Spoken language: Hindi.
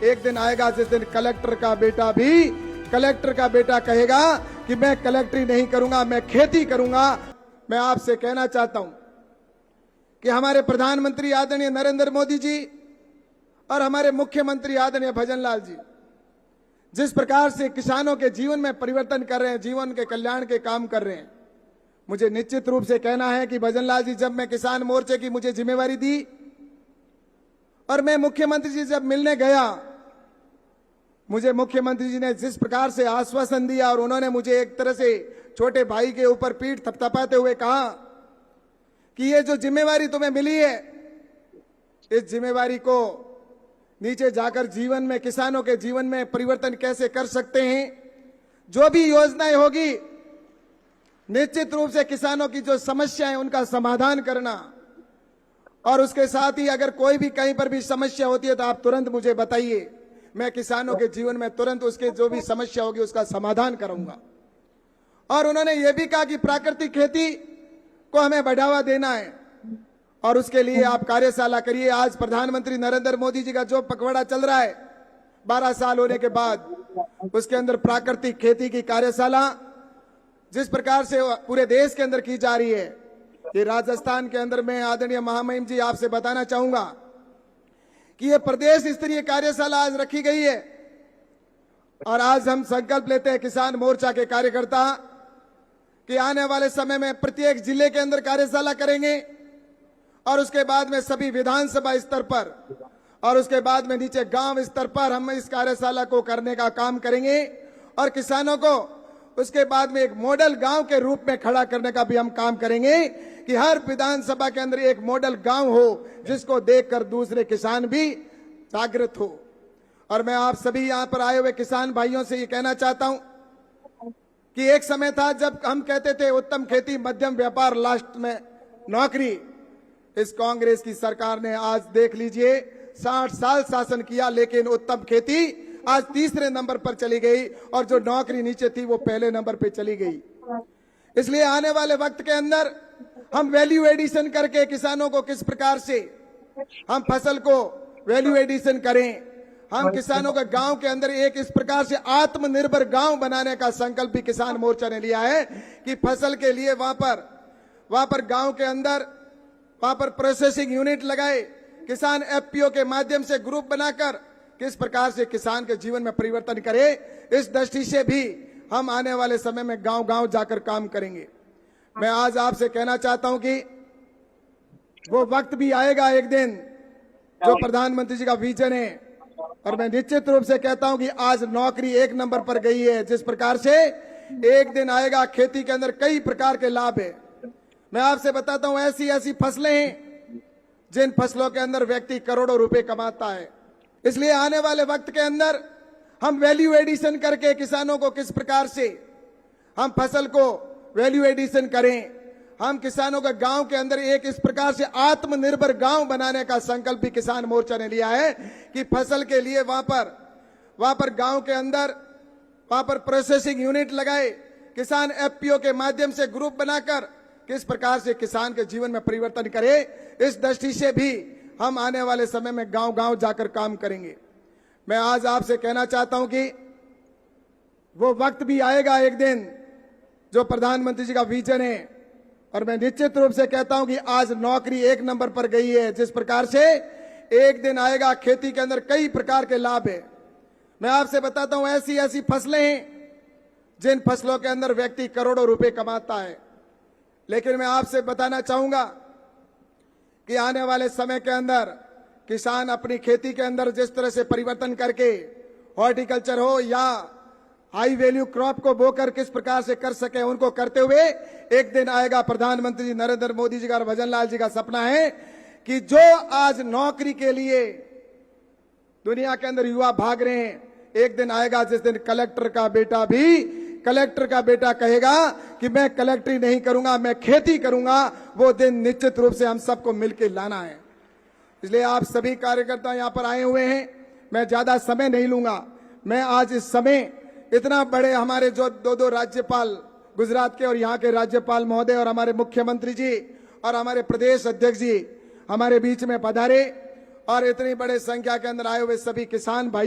एक दिन आएगा जिस दिन कलेक्टर का बेटा भी कलेक्टर का बेटा कहेगा कि मैं कलेक्टरी नहीं करूंगा, मैं खेती करूंगा। मैं आपसे कहना चाहता हूं कि हमारे प्रधानमंत्री आदरणीय नरेंद्र मोदी जी और हमारे मुख्यमंत्री आदरणीय भजन लाल जी जिस प्रकार से किसानों के जीवन में परिवर्तन कर रहे हैं, जीवन के कल्याण के काम कर रहे हैं, मुझे निश्चित रूप से कहना है कि भजन लाल जी, जब मैं किसान मोर्चे की मुझे जिम्मेवारी दी और मैं मुख्यमंत्री जी जब मिलने गया, मुझे मुख्यमंत्री जी ने जिस प्रकार से आश्वासन दिया और उन्होंने मुझे एक तरह से छोटे भाई के ऊपर पीठ थपथपाते हुए कहा कि ये जो जिम्मेवारी तुम्हें मिली है, इस जिम्मेवारी को नीचे जाकर जीवन में, किसानों के जीवन में परिवर्तन कैसे कर सकते हैं, जो भी योजनाएं होगी निश्चित रूप से किसानों की जो समस्या है उनका समाधान करना, और उसके साथ ही अगर कोई भी कहीं पर भी समस्या होती है तो आप तुरंत मुझे बताइए, मैं किसानों के जीवन में तुरंत उसके जो भी समस्या होगी उसका समाधान करूंगा। और उन्होंने ये भी कहा कि प्राकृतिक खेती को हमें बढ़ावा देना है और उसके लिए आप कार्यशाला करिए। आज प्रधानमंत्री नरेंद्र मोदी जी का जो पखवाड़ा चल रहा है 12 साल होने के बाद, उसके अंदर प्राकृतिक खेती की कार्यशाला जिस प्रकार से पूरे देश के अंदर की जा रही है, ये राजस्थान के अंदर में आदरणीय महामहिम जी आपसे बताना चाहूंगा कि ये प्रदेश स्तरीय कार्यशाला आज रखी गई है। और आज हम संकल्प लेते हैं किसान मोर्चा के कार्यकर्ता कि आने वाले समय में प्रत्येक जिले के अंदर कार्यशाला करेंगे और उसके बाद में सभी विधानसभा स्तर पर और उसके बाद में नीचे गांव स्तर पर हम इस कार्यशाला को करने का काम करेंगे और किसानों को उसके बाद में एक मॉडल गांव के रूप में खड़ा करने का भी हम काम करेंगे कि हर विधानसभा के अंदर एक मॉडल गांव हो जिसको देखकर दूसरे किसान भी जागृत हो। और मैं आप सभी यहां पर आए हुए किसान भाइयों से ये कहना चाहता हूं कि एक समय था जब हम कहते थे उत्तम खेती, मध्यम व्यापार, लास्ट में नौकरी। इस कांग्रेस की सरकार ने आज देख लीजिए 60 साल शासन किया, लेकिन उत्तम खेती आज तीसरे नंबर पर चली गई और जो नौकरी नीचे थी वो पहले नंबर पे चली गई। इसलिए आने वाले वक्त के अंदर हम वैल्यू एडिशन करके किसानों को किस प्रकार से हम फसल को वैल्यू एडिशन करें, हम किसानों का गांव के अंदर एक इस प्रकार से आत्मनिर्भर गांव बनाने का संकल्प भी किसान मोर्चा ने लिया है कि फसल के लिए वहां पर गांव के अंदर वहां पर प्रोसेसिंग यूनिट लगाए, किसान एफपीओ के माध्यम से ग्रुप बनाकर किस प्रकार से किसान के जीवन में परिवर्तन करे। इस दृष्टि से भी हम आने वाले समय में गांव-गांव जाकर काम करेंगे। मैं आज आपसे कहना चाहता हूं कि वो वक्त भी आएगा एक दिन जो प्रधानमंत्री जी का विजन है, और मैं निश्चित रूप से कहता हूं कि आज नौकरी एक नंबर पर गई है। जिस प्रकार से एक दिन आएगा खेती के अंदर कई प्रकार के लाभ है। मैं आपसे बताता हूं ऐसी ऐसी फसलें हैं जिन फसलों के अंदर व्यक्ति करोड़ों रुपए कमाता है। इसलिए आने वाले वक्त के अंदर हम वैल्यू एडिशन करके किसानों को किस प्रकार से हम फसल को वैल्यू एडिशन करें, हम किसानों का गांव के अंदर एक इस प्रकार से आत्मनिर्भर गांव बनाने का संकल्प भी किसान मोर्चा ने लिया है कि फसल के लिए वहां पर गांव के अंदर वहां पर प्रोसेसिंग यूनिट लगाए, किसान एफपीओ के माध्यम से ग्रुप बनाकर किस प्रकार से किसान के जीवन में परिवर्तन करे। इस दृष्टि से भी हम आने वाले समय में गांव-गांव जाकर काम करेंगे। मैं आज आपसे कहना चाहता हूं कि वो वक्त भी आएगा एक दिन जो प्रधानमंत्री जी का विजन है, और मैं निश्चित रूप से कहता हूं कि आज नौकरी एक नंबर पर गई है। जिस प्रकार से एक दिन आएगा खेती के अंदर कई प्रकार के लाभ है। मैं आपसे बताता हूं ऐसी ऐसी फसलें हैं जिन फसलों के अंदर व्यक्ति करोड़ों रुपए कमाता है। लेकिन मैं आपसे बताना चाहूंगा कि आने वाले समय के अंदर किसान अपनी खेती के अंदर जिस तरह से परिवर्तन करके हॉर्टिकल्चर हो या हाई वैल्यू क्रॉप को बोकर किस प्रकार से कर सके, उनको करते हुए एक दिन आएगा प्रधानमंत्री जी नरेंद्र मोदी जी का और भजन लाल जी का सपना है कि जो आज नौकरी के लिए दुनिया के अंदर युवा भाग रहे हैं, एक दिन आएगा जिस दिन कलेक्टर का बेटा भी कलेक्टर का बेटा कहेगा कि मैं कलेक्टरी नहीं करूंगा, मैं खेती करूंगा। वो दिन निश्चित रूप से हम सबको मिलकर लाना है। इसलिए आप सभी कार्यकर्ता यहां पर आए हुए हैं, मैं ज्यादा समय नहीं लूंगा। मैं आज इस समय इतना बड़े हमारे जो दो राज्यपाल गुजरात के और यहाँ के राज्यपाल महोदय और हमारे मुख्यमंत्री जी और हमारे प्रदेश अध्यक्ष जी हमारे बीच में पधारे, और इतनी बड़े संख्या के अंदर आए हुए सभी किसान भाई